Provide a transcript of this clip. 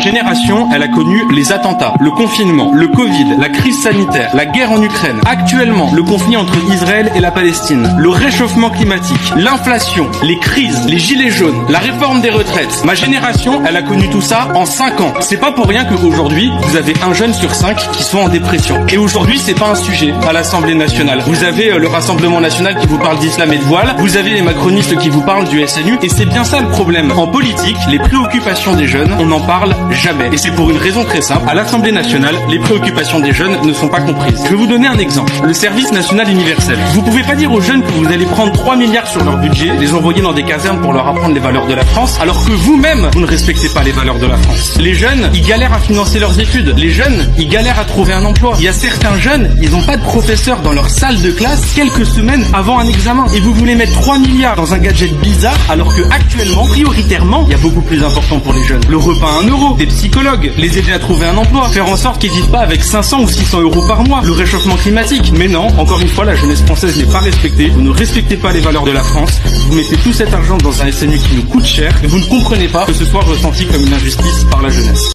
génération, elle a connu les attentats, le confinement, le Covid, la crise sanitaire, la guerre en Ukraine, actuellement le conflit entre Israël et la Palestine, le réchauffement climatique, l'inflation, les crises, les gilets jaunes, la réforme des retraites. Ma génération, elle a connu tout ça en 5 ans. C'est pas pour rien qu'aujourd'hui, vous avez un jeune sur 5 qui sont en dépression. Et aujourd'hui, c'est pas un sujet à l'Assemblée nationale. Vous avez le Rassemblement national qui vous parle d'islam et de voile, vous avez les macronistes qui vous parlent du SNU, et c'est bien ça le problème. En politique, les préoccupations des jeunes, on n'en parle jamais. Et c'est pour une raison très simple. À l'Assemblée nationale, les préoccupations des jeunes ne sont pas comprises. Je vais vous donner un exemple. Le service national universel. Vous pouvez pas dire aux jeunes que vous allez prendre 3 milliards sur leur budget, les envoyer dans des casernes pour leur apprendre les valeurs de la France, alors que vous-même, vous ne respectez pas les valeurs de la France. Les jeunes, ils galèrent à financer leurs études. Les jeunes, ils galèrent à trouver un emploi. Il y a certains jeunes, ils n'ont pas de professeur dans leur salle de classe quelques semaines avant un examen. Et vous voulez mettre 3 milliards dans un gadget bizarre, alors que actuellement, prioritairement, il y a beaucoup plus important pour les jeunes. Le repas à 1 euro, des psychologues, les aider à trouver un emploi, faire en sorte qu'ils vivent pas avec 500 ou 600 euros par mois, le réchauffement climatique. Mais non, encore une fois, la jeunesse française n'est pas respectée. Vous ne respectez pas les valeurs de la France. Vous mettez tout cet argent dans un SNU qui nous coûte cher et vous ne comprenez pas que ce soit ressenti comme une injustice par la jeunesse.